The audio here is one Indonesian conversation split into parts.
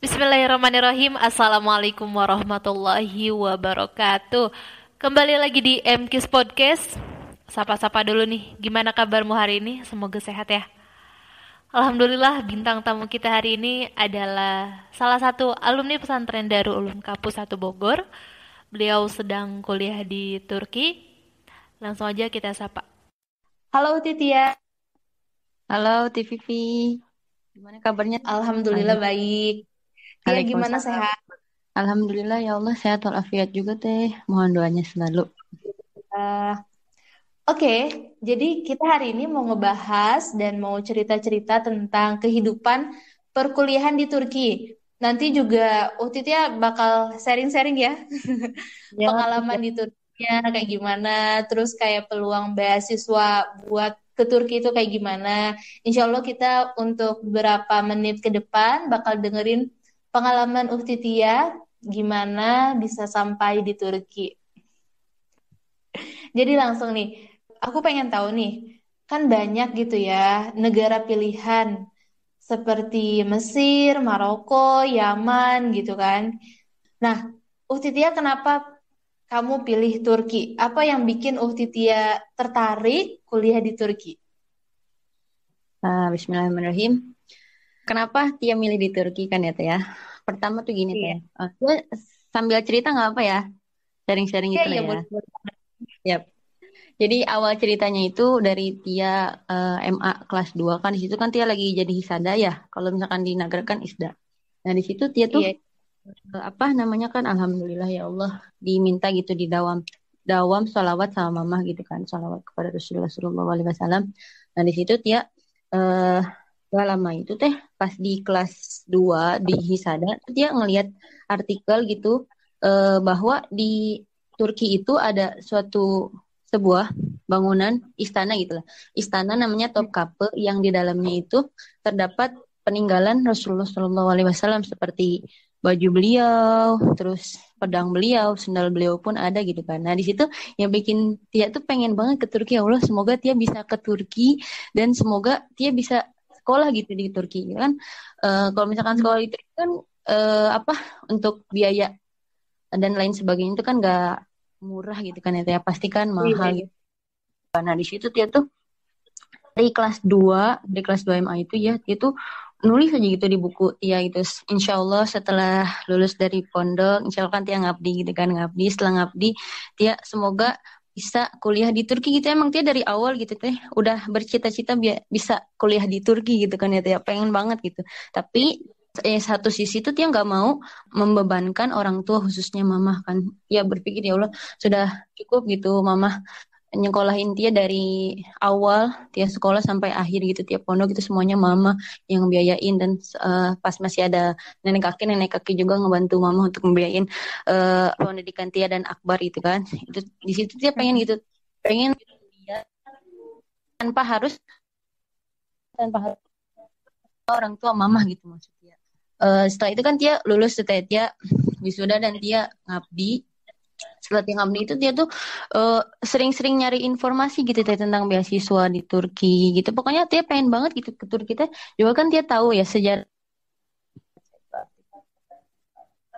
Bismillahirrahmanirrahim. Assalamualaikum warahmatullahi wabarakatuh. Kembali lagi di MKIS Podcast. Sapa-sapa dulu nih. Gimana kabarmu hari ini? Semoga sehat ya. Alhamdulillah, bintang tamu kita hari ini adalah salah satu alumni pesantren Darul Ulum Kampus 1 Bogor. Beliau sedang kuliah di Turki. Langsung aja kita sapa. Halo Titia, Halo TVV, gimana kabarnya? Alhamdulillah Baik. baik. Tia gimana Waalaikumsalam. sehat? Alhamdulillah ya Allah sehat walafiat juga teh. Mohon doanya selalu. Eh, Oke, jadi kita hari ini mau ngebahas dan mau cerita-cerita tentang kehidupan perkuliahan di Turki. Nanti juga Titia bakal sharing-sharing ya, Ya, pengalaman ya. di Turkinya kayak gimana, terus kayak peluang beasiswa buat ke Turki itu kayak gimana. Insya Allah kita untuk beberapa menit ke depan bakal dengerin pengalaman Titia gimana bisa sampai di Turki. Jadi langsung nih, aku pengen tahu nih, kan banyak gitu ya negara pilihan seperti Mesir, Maroko, Yaman gitu kan. Nah, Titia kenapa kamu pilih Turki? Apa yang bikin Titia tertarik kuliah di Turki? Bismillahirrahmanirrahim. Kenapa Tia milih di Turki kan ya teh ya? Pertama tuh gini teh. Iya, Tia sambil cerita nggak apa ya? Sharing-sharing iya, gitu lah iya ya. boleh, boleh. Yap. Jadi awal ceritanya itu dari Tia MA kelas 2 kan di situ kan Tia lagi jadi hisada ya. Kalau misalkan di Nagra kan ISDA. Nah di situ Tia tuh Iya, apa namanya kan alhamdulillah ya Allah diminta gitu di dawam dawam sholawat sama mamah gitu kan sholawat kepada Rasulullah Sallallahu Alaihi Wasallam. Nah di situ Tia eh gak lama itu teh pas di kelas 2 di Hisada tuh Tia ngelihat artikel gitu bahwa di Turki itu ada suatu sebuah bangunan istana gitu lah. Istana namanya Topkapı yang di dalamnya itu terdapat peninggalan Rasulullah Shallallahu Alaihi Wasallam seperti baju beliau, terus pedang beliau, sendal beliau pun ada gitu kan. Nah, di situ yang bikin Tia tuh pengen banget ke Turki. Ya Allah, semoga Tia bisa ke Turki dan semoga Tia bisa sekolah gitu di Turki gitu kan. Kalau misalkan sekolah di Turki kan apa untuk biaya dan lain sebagainya itu kan gak murah gitu kan ya Tia, pasti kan iya, mahal iya. gitu. Nah, di situ Tia tuh dari kelas 2 MA itu ya dia tuh nulis aja gitu di buku Tia gitu, insya Allah setelah lulus dari pondok insya Allah kan Tia ngabdi gitu kan, ngabdi setelah ngabdi Tia semoga bisa kuliah di Turki gitu. Emang Tia dari awal gitu teh udah bercita-cita bisa kuliah di Turki gitu kan ya Tia, pengen banget gitu. Tapi satu sisi tuh Tia nggak mau membebankan orang tua khususnya mamah kan. Ya berpikir ya Allah sudah cukup gitu mamah nyekolahin Tia dari awal Tia sekolah sampai akhir gitu, tiap pondok itu semuanya mama yang biayain. Dan pas masih ada nenek kaki juga ngebantu mama untuk membiayain pendidikan Tia dan Akbar itu kan. Itu di situ Tia pengen gitu, pengen dia tanpa harus tanpa harus orang tua mama gitu maksudnya. Setelah itu kan Tia lulus, setelah Tia wisuda dan Tia ngabdi. Setelah Tia ngabdi itu dia tuh sering-sering nyari informasi gitu teh tentang beasiswa di Turki gitu. Pokoknya Tia pengen banget gitu ke Turki teh. Juga kan Tia tahu ya sejarah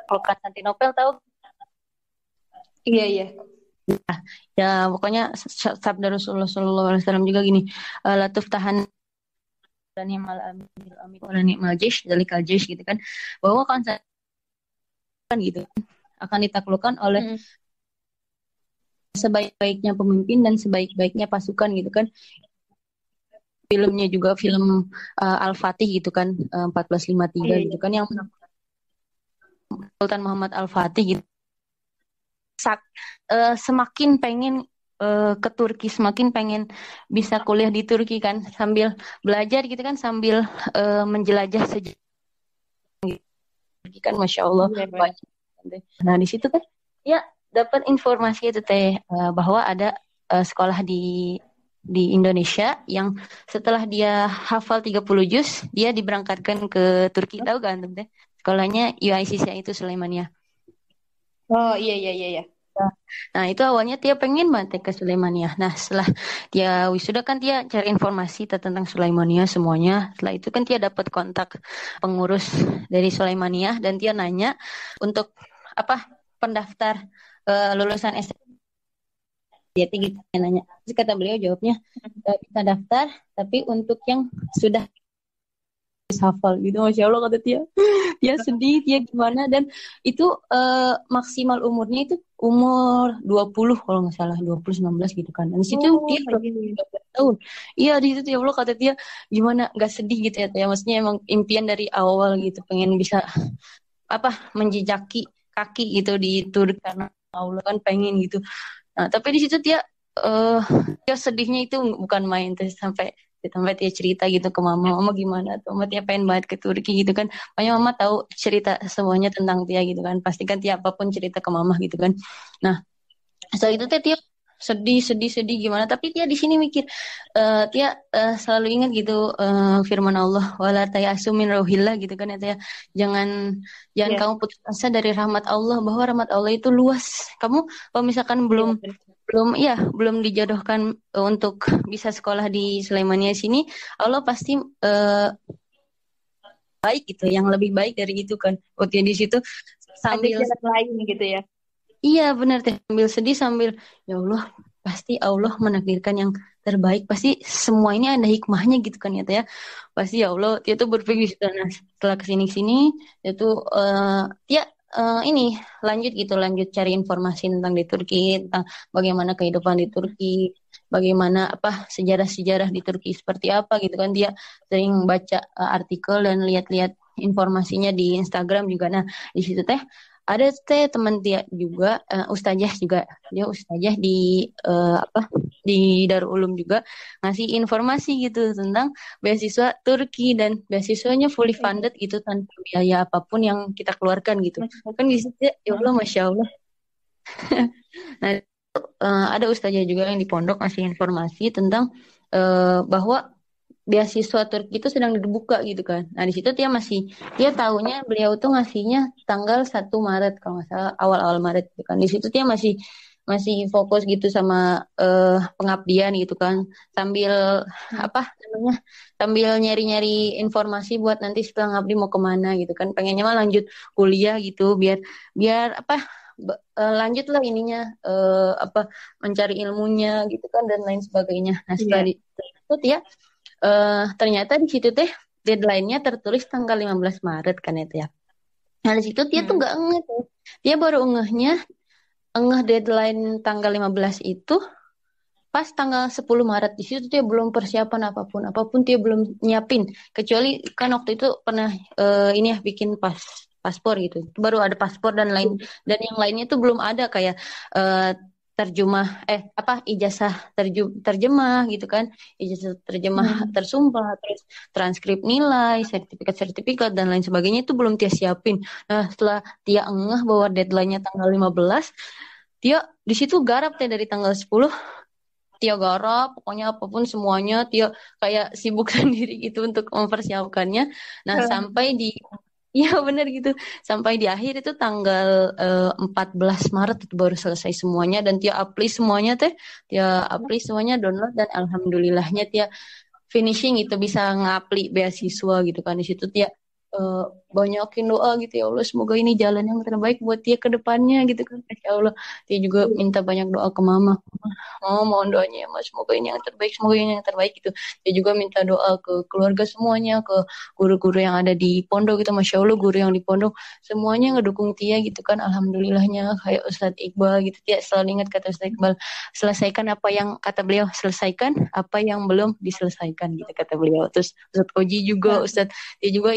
Konstantinopel, tahu Iya, iya. ya. Pokoknya sabda Rasulullah SAW juga gini, latuf tahan dan ni'mal amil amil wa ni'mal jaysh dalikal jaysh gitu kan, bahwa Konstantinopel gitu akan ditaklukkan oleh Mm. sebaik-baiknya pemimpin dan sebaik-baiknya pasukan gitu kan. Filmnya juga film Al-Fatih gitu kan, 1453 Iya, gitu iya. kan, yang Sultan Muhammad Al-Fatih gitu. Semakin pengen ke Turki, semakin pengen bisa kuliah di Turki kan, sambil belajar gitu kan, sambil menjelajah sejarah kan, masya Allah Iya, benar. banyak. Nah di situ kan ya dapat informasi itu teh, bahwa ada sekolah di Indonesia yang setelah dia hafal 30 juz dia diberangkatkan ke Turki, tahu kan teh sekolahnya UICCI itu Sulaimaniyah. Oh, iya, iya, iya, iya. Nah, itu awalnya Tia pengen banget ke Sulaimania. Nah, setelah Tia wisuda kan Tia cari informasi tentang Sulaimania semuanya. Setelah itu kan Tia dapat kontak pengurus dari Sulaimania dan Tia nanya untuk apa pendaftar lulusan SD. Dia gitu Tia nanya. Terus kata beliau jawabnya bisa daftar, tapi untuk yang sudah hafal gitu. Masya Allah kata Tia. Dia sedih, dia gimana dan itu maksimal umurnya itu umur 20 kalau nggak salah 20 19 gitu kan. Dan di situ dia kayak gini. 12 tahun. Iya di situ ya Allah kata dia gimana nggak sedih gitu ya. Maksudnya emang impian dari awal gitu pengen bisa apa menjejaki kaki gitu di Turki karena Allah kan pengen gitu. Nah, tapi di situ dia sedihnya itu bukan main terus sampai dia cerita gitu ke mama gimana tuh mama Tia pengen banget ke Turki gitu kan makanya mama tahu cerita semuanya tentang Tia gitu kan pasti kan Tia apapun cerita ke mama gitu kan nah setelah itu Tia sedih sedih sedih gimana tapi Tia di sini mikir Tia selalu ingat gitu firman Allah wala tayasu min rauhillah gitu kan ya Tia jangan jangan Iya, kamu putus asa dari rahmat Allah bahwa rahmat Allah itu luas kamu kalau misalkan iya belum benar. belum ya belum dijodohkan untuk bisa sekolah di Sulaimania sini Allah pasti baik gitu yang lebih baik dari itu kan waktu di situ Ada sambil jalan lain gitu ya. iya benar teh sambil sedih sambil ya Allah pasti Allah menakdirkan yang terbaik pasti semua ini ada hikmahnya gitu kan ya teh ya pasti ya Allah dia tuh berpikir di situ. Nah setelah kesini sini itu dia ini lanjut cari informasi tentang di Turki tentang bagaimana kehidupan di Turki bagaimana apa sejarah-sejarah di Turki seperti apa gitu kan dia sering baca artikel dan lihat-lihat informasinya di Instagram juga nah di situ teh ada teh teman dia juga ustazah juga dia ustazah di apa di Darul Ulum juga ngasih informasi gitu tentang beasiswa Turki dan beasiswanya fully Iya. funded gitu tanpa biaya apapun yang kita keluarkan gitu Masya kan Allah. di situ ya Allah masya Allah nah ada ustazah juga yang di pondok ngasih informasi tentang bahwa beasiswa Turki itu sedang dibuka gitu kan. Nah di situ dia tahunya beliau tuh ngasihnya tanggal 1 Maret kalau nggak salah awal-awal Maret gitu kan. Di situ dia masih masih fokus gitu sama pengabdian gitu kan sambil Hmm. apa namanya sambil nyari-nyari informasi buat nanti setelah ngabdi mau kemana gitu kan pengennya mah lanjut kuliah gitu biar biar apa lanjut lah ininya apa mencari ilmunya gitu kan dan lain sebagainya. Nah setelah Iya. itu dia ternyata di situ teh deadline-nya tertulis tanggal 15 Maret kan itu ya. Nah di situ dia tuh Hmm. nggak ngeh tuh. Dia baru ngeh deadline tanggal 15 itu pas tanggal 10 Maret. Di situ dia belum persiapan apapun. Apapun dia belum nyiapin. Kecuali kan waktu itu pernah ini ya bikin paspor gitu. Itu baru ada paspor dan yang lainnya tuh belum ada kayak eh, terjemah apa ijazah terjemah gitu kan ijazah terjemah Hmm. tersumpah terus transkrip nilai sertifikat dan lain sebagainya itu belum dia siapin nah setelah dia ngeh bahwa deadline-nya tanggal 15 dia di situ garap teh dari tanggal 10 Tio garap, pokoknya apapun semuanya Tio kayak sibuk sendiri gitu untuk mempersiapkannya. Nah, sampai di iya bener gitu. Sampai di akhir itu tanggal 14 Maret itu baru selesai semuanya dan Tio apply semuanya teh. Tio apply semuanya download dan alhamdulillahnya Tio finishing itu bisa ngapli beasiswa gitu kan di situ Tia eh, banyakin doa gitu ya Allah semoga ini jalan yang terbaik buat Tia ke depannya gitu kan Masya Allah Tia juga minta banyak doa ke Mama oh mohon doanya ya Mas semoga ini yang terbaik semoga ini yang terbaik gitu Tia juga minta doa ke keluarga semuanya ke guru-guru yang ada di pondok gitu Masya Allah guru yang di pondok semuanya ngedukung Tia gitu kan alhamdulillahnya kayak Ustadz Iqbal gitu Tia selalu ingat kata Ustadz Iqbal selesaikan apa yang kata beliau selesaikan apa yang belum diselesaikan gitu kata beliau terus Ustadz Oji juga Ustadz dia juga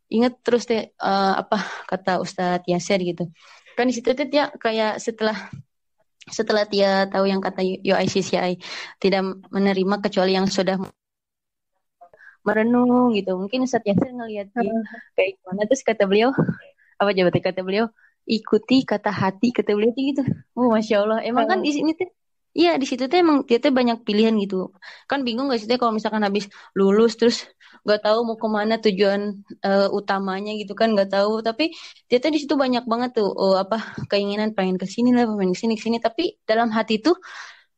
ingat terus deh apa kata Ustadz Yasir gitu kan di situ tuh dia kayak setelah setelah dia tahu yang kata UICCI tidak menerima kecuali yang sudah merenung gitu mungkin Ustadz Yasir ngelihat dia kayak gimana terus kata beliau apa jawabannya kata beliau ikuti kata hati kata beliau tuh gitu oh masya Allah emang kan di sini tuh Iya di situ tuh emang dia tuh banyak pilihan gitu. Kan bingung gak sih teh kalau misalkan habis lulus terus nggak tahu mau kemana tujuan utamanya gitu kan nggak tahu. Tapi dia tuh di situ banyak banget tuh apa keinginan pengen ke sini lah, pengen ke sini. Tapi dalam hati tuh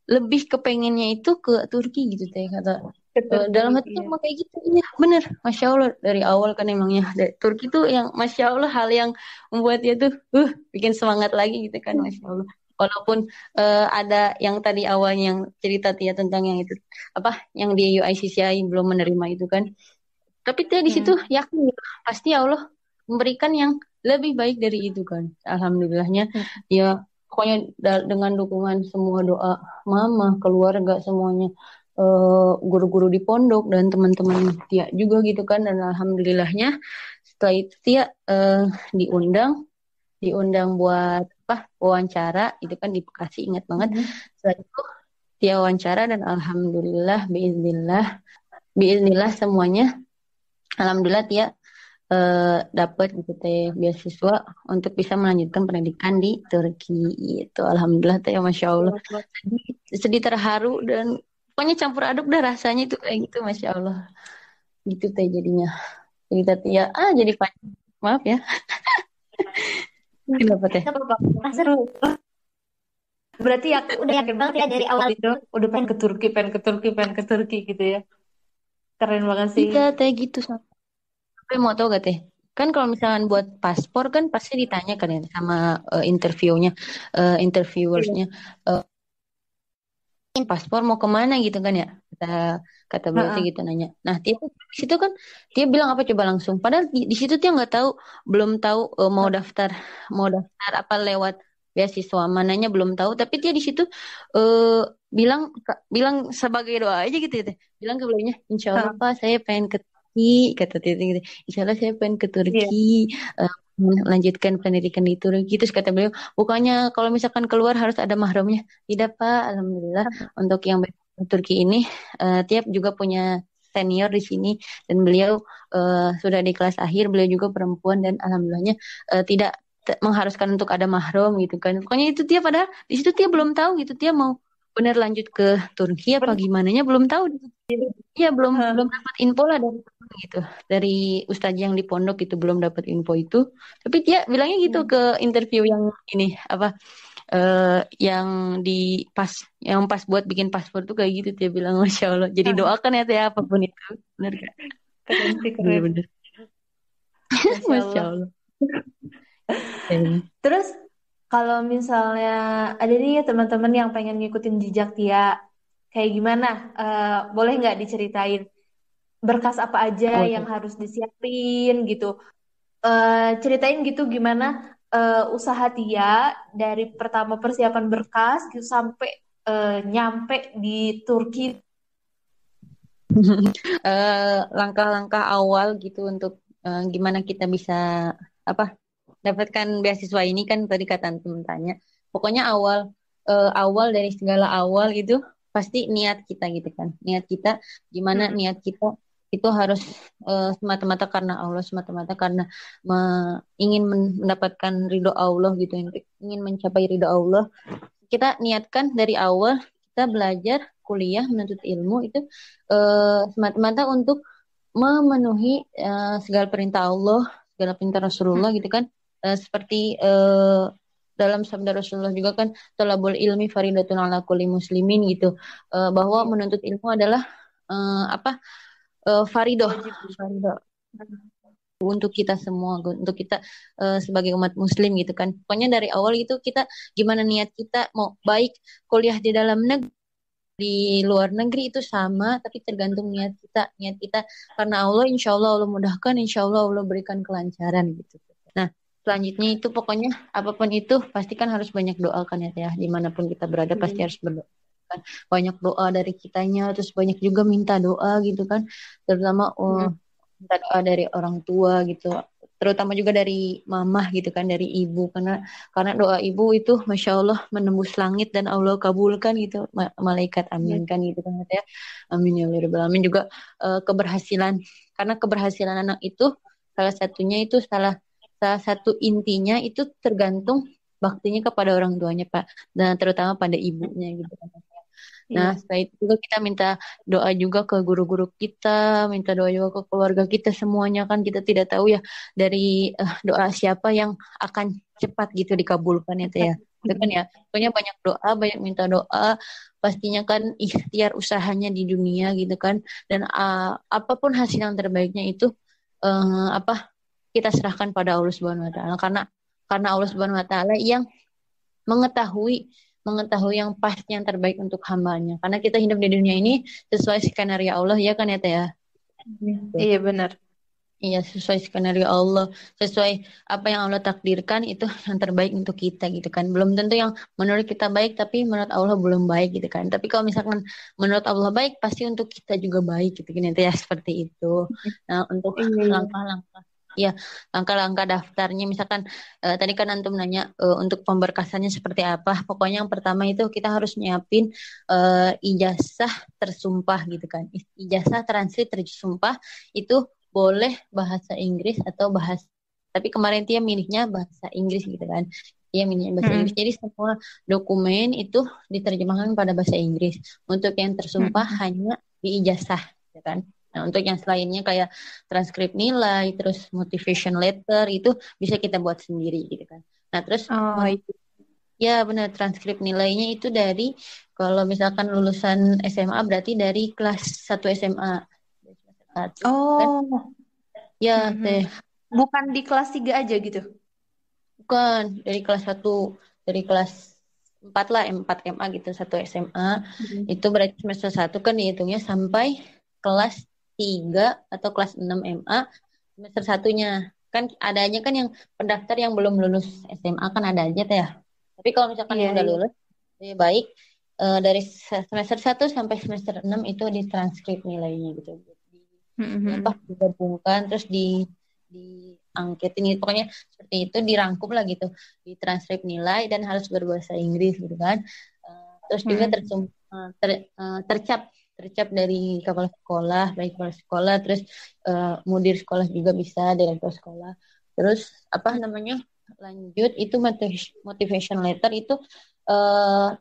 lebih kepengennya itu ke Turki gitu teh kata. Ke Dalam Turki hati tuh ya. emang kayak gitu, iya bener, masya Allah dari awal kan emangnya Turki tuh yang masya Allah hal yang membuat dia tuh bikin semangat lagi gitu kan masya Allah. Walaupun ada yang tadi awalnya yang cerita Tia tentang yang itu apa yang di UICCI belum menerima itu kan, tapi Tia di situ Mm-mm. yakin gitu, pasti Allah memberikan yang lebih baik dari itu kan. Alhamdulillahnya Mm-mm. ya pokoknya dengan dukungan semua doa mama, keluarga semuanya, guru-guru di pondok dan teman-teman Tia juga gitu kan, dan alhamdulillahnya setelah itu Tia diundang diundang buat apa wawancara itu kan di Bekasi ingat banget. Mm-mm. Setelah itu dia wawancara dan alhamdulillah biiznillah semuanya alhamdulillah dia dapat gitu teh beasiswa untuk bisa melanjutkan pendidikan di Turki itu alhamdulillah teh masya Allah sedih, sedih terharu dan pokoknya campur aduk dah rasanya itu kayak gitu masya Allah gitu teh jadinya cerita Tia jadi panjang maaf ya kenapa teh. Nggak apa-apa. Nah, seru. Berarti aku udah yakin banget ya dari awal itu udah pengen ke Turki, pengen ke Turki, pengen ke Turki gitu ya. Keren banget sih. Iya teh gitu sampai mau tau gak teh? Kan kalau misalkan buat paspor kan pasti ditanya kan ya sama interviewersnya, eh, paspor mau kemana gitu kan ya? Kata kata beliau sih Ha-ha. gitu nanya. Nah dia tuh di situ kan dia bilang apa coba langsung. Padahal di situ dia nggak tahu, belum tahu mau daftar apa lewat beasiswa mananya belum tahu. Tapi dia di situ eh, bilang sebagai doa aja gitu ya. Teh. Bilang ke beliaunya, Insya Allah Ha-ha. Pak saya pengen ke Turki kata dia gitu. Insya Allah saya pengen ke Iya. Turki. eh, Melanjutkan pendidikan di Turki terus kata beliau bukannya kalau misalkan keluar harus ada mahramnya tidak Pak Alhamdulillah untuk yang Turki ini Tiap juga punya senior di sini dan beliau sudah di kelas akhir beliau juga perempuan dan alhamdulillahnya tidak mengharuskan untuk ada mahram gitu kan pokoknya itu Tiap padahal di situ Tiap belum tahu gitu Tiap mau benar lanjut ke Turki apa Bener. gimana nya belum tahu. Iya belum belum Ha. dapat info lah dari gitu dari ustaz yang di pondok itu belum dapat info itu tapi dia bilangnya gitu Hmm. ke interview yang ini apa yang di pas yang pas buat bikin paspor tuh kayak gitu dia bilang masya Allah jadi Ha. doakan ya teh apapun itu benar kan Keren sih, keren. bener-bener Masya masya Allah. Allah. Eh, Terus kalau misalnya ada nih ya teman-teman yang pengen ngikutin jejak Tia, kayak gimana? Boleh nggak diceritain berkas apa aja yang boleh. harus disiapin gitu? Ceritain gitu gimana usaha Tia dari pertama persiapan berkas gitu sampai nyampe di Turki. Langkah-langkah awal gitu untuk gimana kita bisa apa dapatkan beasiswa ini kan tadi kata teman tanya. Pokoknya awal dari segala awal itu pasti niat kita gitu kan. Niat kita gimana Mm-mm. niat kita itu harus semata-mata karena Allah, semata-mata karena ingin mendapatkan ridho Allah gitu, ingin mencapai ridho Allah. Kita niatkan dari awal kita belajar kuliah menuntut ilmu itu semata-mata untuk memenuhi segala perintah Allah, segala perintah Rasulullah gitu kan. Seperti dalam sabda Rasulullah juga kan talabul ilmi faridatun ala kulli muslimin gitu. Bahwa Iya, menuntut ilmu adalah apa? Faridoh, wajib. faridoh untuk kita semua, untuk kita sebagai umat muslim gitu kan. Pokoknya dari awal itu kita gimana niat kita mau baik kuliah di dalam negeri di luar negeri itu sama, tapi tergantung niat kita. Niat kita karena Allah, insya Allah Allah mudahkan, insya Allah Allah berikan kelancaran gitu. Nah, selanjutnya itu pokoknya apapun itu pasti kan harus banyak doa kan ya, Teh. Dimanapun kita berada pasti Mm. harus berdoa. Kan. Banyak doa dari kitanya, terus banyak juga minta doa gitu kan. Terutama Mm. minta doa dari orang tua gitu. Terutama juga dari mamah gitu kan, dari ibu karena doa ibu itu masya Allah menembus langit dan Allah kabulkan gitu malaikat Iya. aminkan gitu kan ya amin ya rabbal alamin juga keberhasilan karena keberhasilan anak itu salah satunya itu salah satu intinya itu tergantung baktinya kepada orang tuanya Pak dan terutama pada ibunya gitu kan Nah, Iya. setelah itu juga kita minta doa juga ke guru-guru kita, minta doa juga ke keluarga kita semuanya kan kita tidak tahu ya dari doa siapa yang akan cepat gitu dikabulkan itu ya. Itu kan ya, pokoknya banyak doa, banyak minta doa, pastinya kan ikhtiar usahanya di dunia gitu kan. Dan apapun hasil yang terbaiknya itu apa kita serahkan pada Allah Subhanahu wa taala karena Allah Subhanahu wa taala yang mengetahui mengetahui yang pasti yang terbaik untuk hambanya. Karena kita hidup di dunia ini sesuai skenario Allah ya kan ya Teh ya. Tuh. Iya benar. Iya sesuai skenario Allah, sesuai apa yang Allah takdirkan itu yang terbaik untuk kita gitu kan. Belum tentu yang menurut kita baik tapi menurut Allah belum baik gitu kan. Tapi kalau misalkan menurut Allah baik pasti untuk kita juga baik gitu kan ya seperti itu. Nah, untuk Iya, iya. langkah-langkah ya langkah-langkah daftarnya misalkan tadi kan antum nanya untuk pemberkasannya seperti apa. Pokoknya yang pertama itu kita harus nyiapin ijazah tersumpah gitu kan. Ijazah transit tersumpah itu boleh bahasa Inggris atau bahasa tapi kemarin dia milihnya bahasa Inggris gitu kan. Dia milihnya bahasa Inggris. Mm-mm. Jadi semua dokumen itu diterjemahkan pada bahasa Inggris. Untuk yang tersumpah Mm-mm. hanya di ijazah, ya kan? Nah, untuk yang selainnya kayak transkrip nilai, terus motivation letter itu bisa kita buat sendiri gitu kan. Nah, terus Oh iya. ya benar transkrip nilainya itu dari kalau misalkan lulusan SMA berarti dari kelas 1 SMA. Dari semester 1 gitu kan. Oh. Ya, Mhm. teh Bukan di kelas 3 aja gitu. bukan dari kelas 1 dari kelas 4 lah, 4 MA gitu, 1 SMA. Mm. Itu berarti semester 1 kan dihitungnya sampai kelas 3 atau kelas 6 MA semester satunya. Kan ada aja kan yang pendaftar yang belum lulus SMA kan ada aja teh ya. Tapi kalau misalkan Iya, yang udah iya. lulus lebih baik dari semester 1 sampai semester 6 itu ditranskrip nilainya gitu. Di apa Mhm. digabungkan terus diangketin gitu. Pokoknya seperti itu dirangkum lah gitu ditranskrip nilai dan harus berbahasa Inggris gitu kan. Terus juga Mhm. tercap tercap dari kepala sekolah baik kepala sekolah terus mudir sekolah juga bisa direktur sekolah terus apa namanya lanjut itu motivation letter itu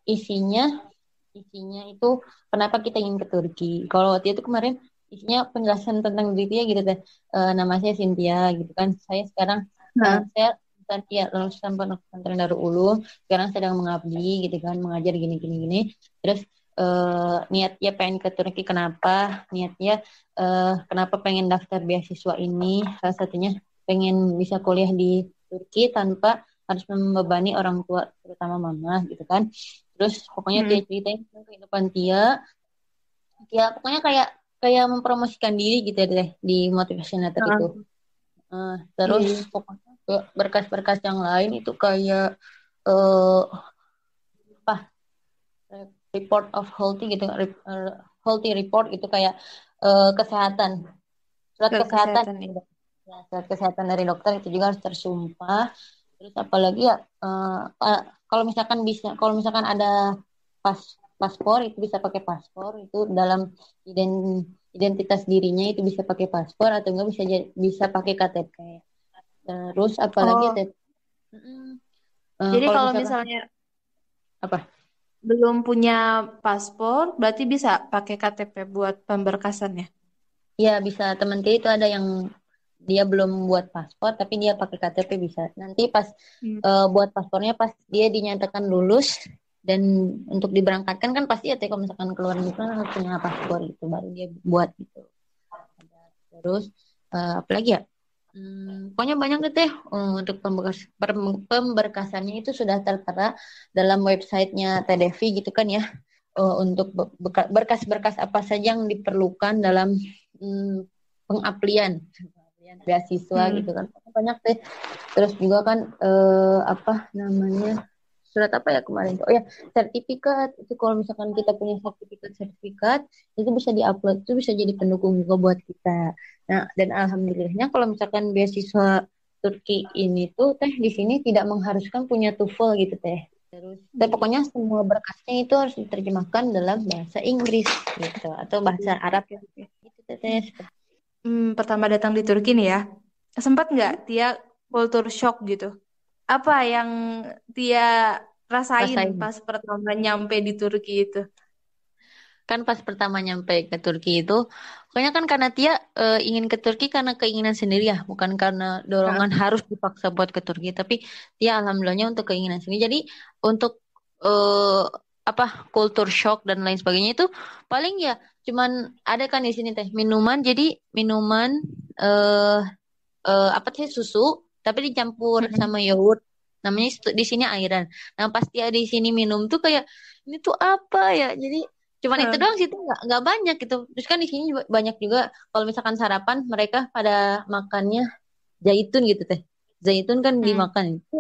isinya isinya itu kenapa kita ingin ke Turki. Kalau waktu itu kemarin isinya penjelasan tentang diri dia gitu deh. Nama saya Cynthia gitu kan. Saya sekarang Nah, saya ya lulusan pondok pesantren Darul Ulum. Sekarang sedang mengabdi gitu kan, mengajar gini gini gini. Terus niatnya pengen ke Turki kenapa? Niatnya kenapa pengen daftar beasiswa ini? Salah satunya pengen bisa kuliah di Turki tanpa harus membebani orang tua terutama mama gitu kan. Terus pokoknya dia hmm. ceritain tentang kehidupan dia. Ya pokoknya kayak kayak mempromosikan diri gitu deh di motivation letter itu. Nah, iya, Terus iya. pokoknya berkas-berkas yang lain itu kayak eh apa report of healthy gitu, healthy report itu kayak kesehatan, surat Surat kesehatan. kesehatan ya. Ya, surat kesehatan dari dokter itu juga harus tersumpah. Terus apalagi ya kalau misalkan kalau misalkan ada pas paspor itu bisa pakai paspor itu dalam identitas dirinya itu bisa pakai paspor atau enggak bisa pakai KTP. Terus apalagi ya Oh, jadi kalau kalau misalkan misalnya apa? belum punya paspor, berarti bisa pakai KTP buat pemberkasannya. Ya bisa teman kita itu ada yang dia belum buat paspor tapi dia pakai KTP bisa. Nanti pas Hmm. buat paspornya pas dia dinyatakan lulus dan untuk diberangkatkan kan pasti ya teh kalau misalkan keluar negeri kan harus punya paspor gitu baru dia buat gitu. Terus apalagi ya? Pokoknya banyak deh teh untuk pemberkasannya itu sudah tertera dalam websitenya TDV gitu kan ya. Untuk berkas-berkas apa saja yang diperlukan dalam mm, pengaplian beasiswa gitu Hmm. kan banyak deh terus juga kan apa namanya surat apa ya kemarin tuh? Oh ya sertifikat itu kalau misalkan kita punya sertifikat itu bisa diupload itu bisa jadi pendukung juga buat kita nah dan alhamdulillahnya kalau misalkan beasiswa Turki ini tuh teh di sini tidak mengharuskan punya TOEFL gitu teh terus tapi pokoknya semua berkasnya itu harus diterjemahkan dalam bahasa Inggris gitu atau bahasa Arab Oke, oke. gitu teh Pertama datang di Turki nih ya. Sempat nggak Tia culture shock gitu? Apa yang Tia rasain rasain pas pertama nyampe di Turki itu? kan pas pertama nyampe ke Turki itu, pokoknya kan karena Tia ingin ke Turki karena keinginan sendiri ya, bukan karena dorongan Heeh. harus dipaksa buat ke Turki, tapi Tia alhamdulillahnya untuk keinginan sendiri. Jadi untuk eh, apa kultur shock dan lain sebagainya itu paling ya cuman ada kan di sini teh minuman, jadi minuman eh apa sih susu tapi dicampur Mm-mm. sama yogurt. Namanya di sini airan. Nah, pasti ada di sini minum tuh kayak ini tuh apa ya? Jadi cuman itu Heeh. doang sih tuh nggak banyak gitu. Terus kan di sini juga banyak juga kalau misalkan sarapan mereka pada makannya zaitun gitu teh. Zaitun kan Hmm. dimakan itu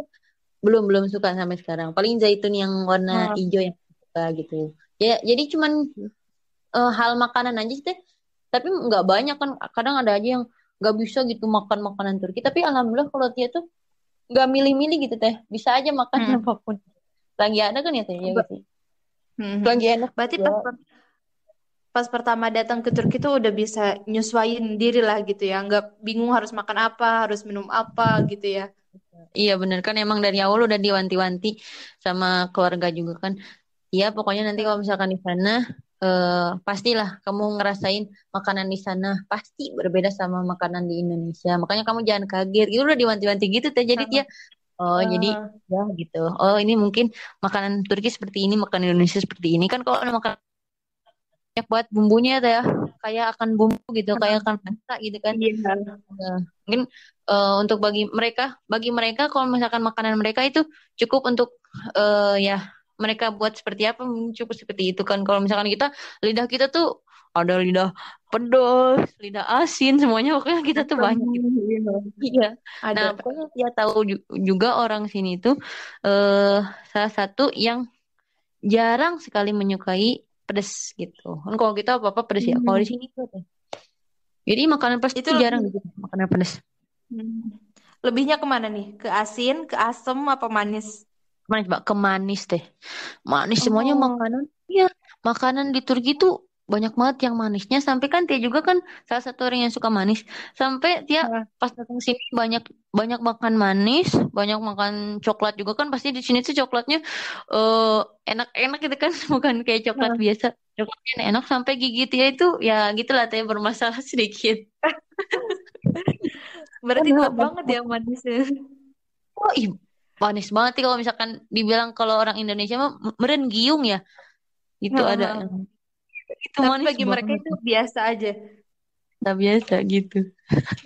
belum belum suka sampai sekarang. Paling zaitun yang warna Oh. hijau yang suka gitu. Ya, jadi cuman hal makanan aja sih teh. Tapi nggak banyak kan. Kadang ada aja yang nggak bisa gitu makan makanan Turki. Tapi alhamdulillah kalau dia tuh nggak milih-milih gitu teh, bisa aja makan Hmm. apapun. Lagi ada kan ya teh ya Ba- gitu. Mhm. Lagi enak Berarti ya. pas pertama datang ke Turki tuh udah bisa nyesuaiin diri lah gitu ya, nggak bingung harus makan apa, harus minum apa gitu ya. Iya bener kan emang dari awal udah diwanti-wanti sama keluarga juga kan. Iya pokoknya nanti kalau misalkan di sana pastilah kamu ngerasain makanan di sana pasti berbeda sama makanan di Indonesia. Makanya kamu jangan kaget. Itu udah diwanti-wanti gitu teh. Jadi dia Heeh. oh jadi Heeh. ya gitu. Oh ini mungkin makanan Turki seperti ini, makanan Indonesia seperti ini kan kalau ada makanan banyak buat bumbunya teh ya kayak akan bumbu gitu kayak Heeh. akan pasta gitu kan. Iya. Nah, mungkin untuk bagi mereka kalau misalkan makanan mereka itu cukup untuk ya mereka buat seperti apa mungkin cukup seperti itu kan. Kalau misalkan lidah kita tuh ada lidah pedas, lidah asin, semuanya pokoknya kita tuh Asam, banyak gitu. iya. Iya. Nah, Ada. pokoknya dia tahu juga orang sini tuh eh salah satu yang jarang sekali menyukai pedas gitu. Kan kalau kita apa-apa pedas ya. Kalau di Hmm. sini tuh jadi makanan pedas Itu tuh jarang lebih, gitu, makanan pedas. hmm, lebihnya kemana nih? Ke asin, ke asem, apa manis? Manis, Mbak, ke manis deh. Manis semuanya Oh. makanan. Iya, makanan di Turki tuh banyak banget yang manisnya. Sampai kan Tia juga kan salah satu orang yang suka manis. Sampai Tia Nah. pas datang sini banyak banyak makan manis, banyak makan coklat juga kan. Pasti di sini tuh coklatnya eh enak-enak gitu kan, bukan kayak coklat Nah. biasa. Coklatnya enak sampai gigi Tia itu ya gitulah Tia bermasalah sedikit. Berarti Karena top banyak banget ya manisnya. oh, ih, manis banget sih kalau misalkan dibilang kalau orang Indonesia mah meren giung ya. Itu ada yang itu Tapi manis bagi mereka banget. itu biasa aja. Tak biasa gitu.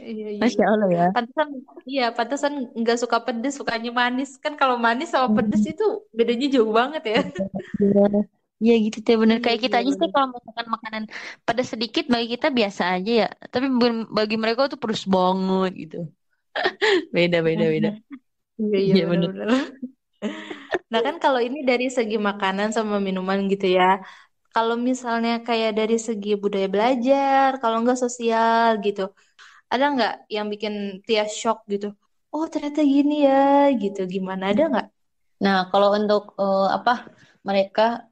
Iya, iya, Masya iya. Allah ya. Pantesan, iya, pantesan nggak suka pedes, sukanya manis. Kan kalau manis sama pedes Mm, itu bedanya jauh banget ya. iya. Iya gitu teh bener Iya, kayak kita iya, aja sih benar. kalau misalkan makanan pada sedikit bagi kita biasa aja ya. Tapi bagi mereka tuh pedes banget gitu. Beda beda beda. Iya, iya, Iya bener. benar-benar. Nah, kan kalau ini dari segi makanan sama minuman gitu ya. Kalau misalnya kayak dari segi budaya belajar, kalau nggak sosial gitu, ada nggak yang bikin Tia shock gitu? Oh, ternyata gini ya, gitu. Gimana ada nggak? Nah, kalau untuk apa mereka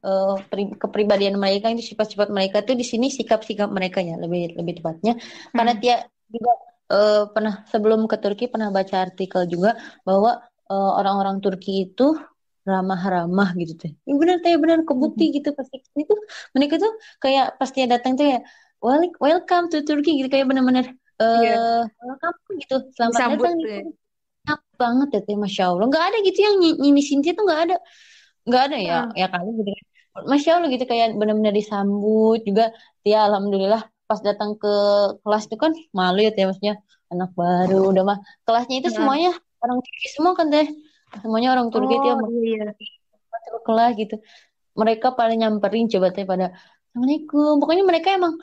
kepribadian mereka itu sifat-sifat mereka tuh di sini sikap-sikap mereka ya lebih lebih tepatnya karena Hmm. dia juga pernah sebelum ke Turki pernah baca artikel juga bahwa orang-orang Turki itu ramah-ramah gitu teh. Ya benar teh benar kebukti Hmm. gitu pasti itu mereka tuh kayak pasti datang tuh ya welcome to Turkey gitu kayak benar-benar Iya, welcome gitu selamat disambut datang di tuh ya. enak banget ya teh masya Allah nggak ada gitu yang nyimi Sinti tuh nggak ada ya Heeh. ya kali gitu kan masya Allah gitu kayak benar-benar disambut juga dia alhamdulillah pas datang ke kelas itu kan malu ya teh maksudnya anak baru udah mah kelasnya itu Heeh. semuanya orang Turki semua kan teh semuanya orang Turki dia Oh, mau iya, iya. masuk ke kelas gitu mereka pada nyamperin coba teh pada Assalamualaikum pokoknya mereka emang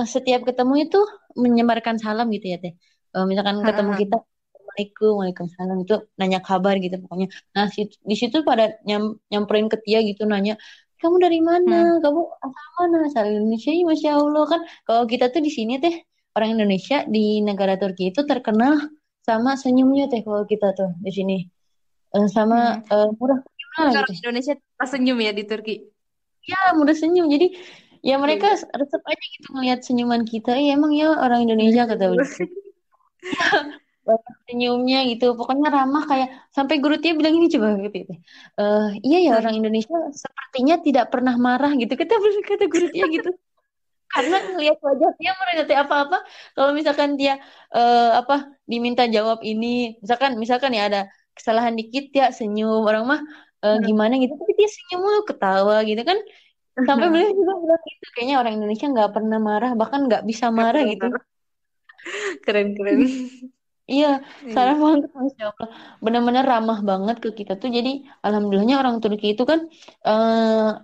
setiap ketemu itu menyebarkan salam gitu ya teh. Misalkan ketemu Heeh. kita Assalamualaikum Waalaikumsalam itu nanya kabar gitu pokoknya nah di situ pada nyamperin ke Tia gitu nanya kamu dari mana Hmm. kamu asal mana asal Indonesia ya Masya Allah kan kalau kita tuh di sini teh orang Indonesia di negara Turki itu terkenal sama senyumnya teh kalau kita tuh di sini. Sama Hmm. murah Jadi gitu orang Indonesia pas senyum ya di Turki. ya mudah senyum jadi ya mereka Iya. resep aja gitu ngelihat senyuman kita emang ya orang Indonesia kata beliau senyumnya gitu. Pokoknya ramah kayak sampai guru Tia bilang ini coba gitu. Iya ya orang Indonesia sepertinya tidak pernah marah gitu. Kata guru Tia gitu. Karena ngelihat wajah dia mereka apa-apa, kalau misalkan dia apa diminta jawab ini, misalkan ya ada kesalahan dikit ya senyum, orang mah gimana gitu, tapi dia senyum mulu ketawa gitu kan, sampai beliau juga bilang gitu kayaknya orang Indonesia nggak pernah marah, bahkan nggak bisa Nggak marah pernah gitu. marah. Keren-keren. Iya, Iya. salah banget Masya Allah. Benar-benar ramah banget ke kita tuh. Jadi, alhamdulillahnya orang Turki itu kan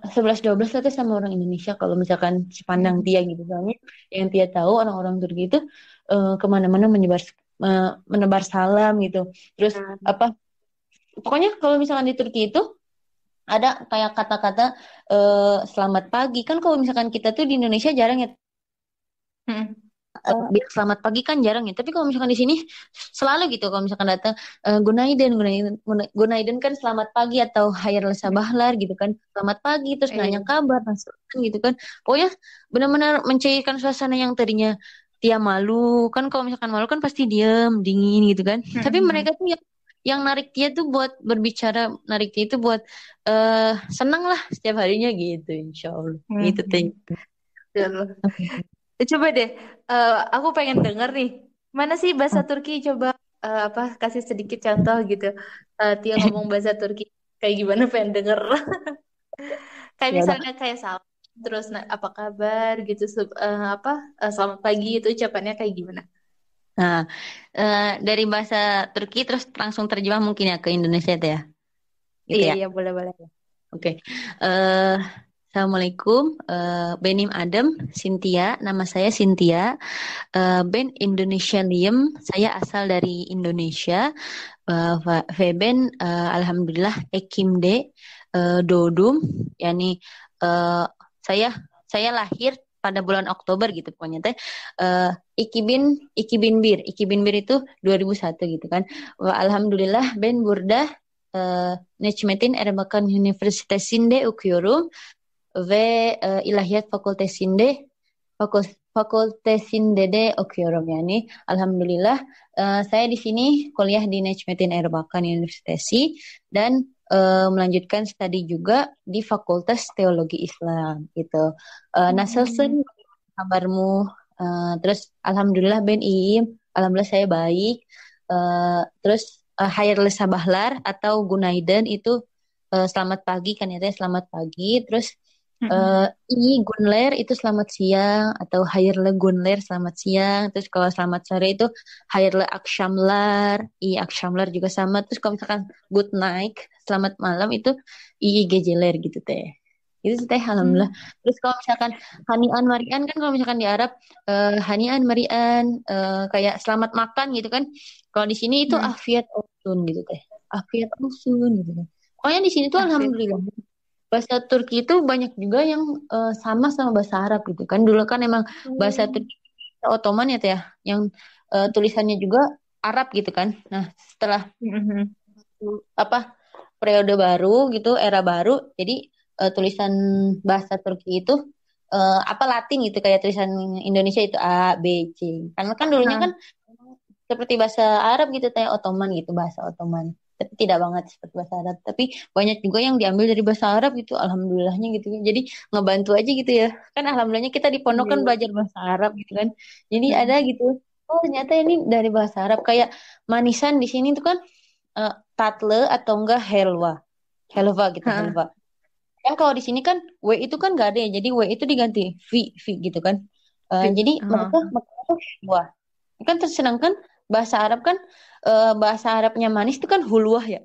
11-12 lah tuh sama orang Indonesia. Kalau misalkan sepandang Tia gitu. Soalnya yang Tia tahu orang-orang Turki itu kemana-mana menebar salam gitu. Terus Nah, apa? Pokoknya kalau misalkan di Turki itu ada kayak kata-kata selamat pagi. Kan kalau misalkan kita tuh di Indonesia jarang ya mm, bilang selamat pagi kan jarang ya. Tapi kalau misalkan di sini selalu gitu. Kalau misalkan datang Gunaiden, Gunaiden, Gunaiden kan selamat pagi atau Hayırlı sabahlar gitu kan. Selamat pagi terus nanya iya. kabar, nasibnya gitu kan. Pokoknya benar-benar mencairkan suasana yang tadinya dia malu kan. Kalau misalkan malu kan pasti diam, dingin gitu kan. Tapi Mm-mm. mereka tuh yang narik dia tuh buat berbicara, narik dia itu buat senang lah setiap harinya gitu, insya Allah. Gitu teh. Mm-mm. Ya Allah. Coba deh, aku pengen denger nih. Mana sih bahasa Turki? Coba apa kasih sedikit contoh gitu. Tia ngomong bahasa Turki kayak gimana? Pengen denger. Kayak Ya udah. misalnya kayak salam, terus apa kabar gitu, apa selamat pagi itu ucapannya kayak gimana? Nah, dari bahasa Turki terus langsung terjemah mungkin ya ke Indonesia itu ya, gitu Iya ya. iya boleh boleh. Oke. Eh, Assalamualaikum, Benim Adem, Cynthia, nama saya Cynthia. Ben Indonesia Liem, saya asal dari Indonesia. Veben, Alhamdulillah, Ekimde, Dodum, yakni eh, saya saya lahir pada bulan Oktober gitu pokoknya teh. Eh, Ikibin Bir itu 2001 gitu kan. Alhamdulillah ben burada Necmettin Erbakan Üniversitesi'nde okuyorum ve İlahiyat Fakültesinde de okuyorum yani. Alhamdulillah saya di sini kuliah di Necmettin Erbakan Universitesi dan melanjutkan studi juga di Fakultas Teologi Islam gitu. Nasılsın Hmm. kabarmu? Terus Alhamdulillah Ben Iyim, Alhamdulillah saya baik. Terus Hayırlı sabahlar atau Gunaiden itu selamat pagi kan ya teh, selamat pagi. Terus Mm-mm. Gunler itu selamat siang atau Hayırlı Gunler selamat siang. Terus kalau selamat sore itu Hayırlı akşamlar, akşamlar juga sama. Terus kalau misalkan good night, selamat malam itu geceler gitu teh. Itu sih teh alhamdulillah. Terus kalau misalkan Hanian Marian kan kalau misalkan di Arab Hanian Marian kayak selamat makan gitu kan. Kalau di sini itu Hmm. Afiyat Olsun gitu teh. Afiyat Olsun gitu kan. Pokoknya di sini tuh Oke. alhamdulillah bahasa Turki itu banyak juga yang sama bahasa Arab gitu kan. Dulu kan emang bahasa Hmm. Turki Ottoman ya teh ya, yang tulisannya juga Arab gitu kan. Nah, setelah Mm-mm. apa periode baru gitu, era baru, jadi tulisan bahasa Turki itu apa Latin gitu kayak tulisan Indonesia itu A, B, C. Karena kan dulunya kan Nah, seperti bahasa Arab gitu kayak Ottoman gitu, bahasa Ottoman. Tapi tidak banget seperti bahasa Arab. Tapi banyak juga yang diambil dari bahasa Arab gitu, alhamdulillahnya gitu ya. Jadi ngebantu aja gitu ya. Kan alhamdulillahnya kita di pondok kan iya. belajar bahasa Arab gitu kan. Jadi ada Mm. gitu. Oh, ternyata ini dari bahasa Arab kayak manisan di sini tuh kan tatle atau enggak helwa. Helva gitu, Hah. helva. Kan kalau di sini kan W itu kan gak ada ya. Jadi W itu diganti V gitu kan. Jadi mereka Hah. mereka tuh helwa. Kan sedangkan bahasa Arab kan bahasa Arabnya manis itu kan hulwah ya.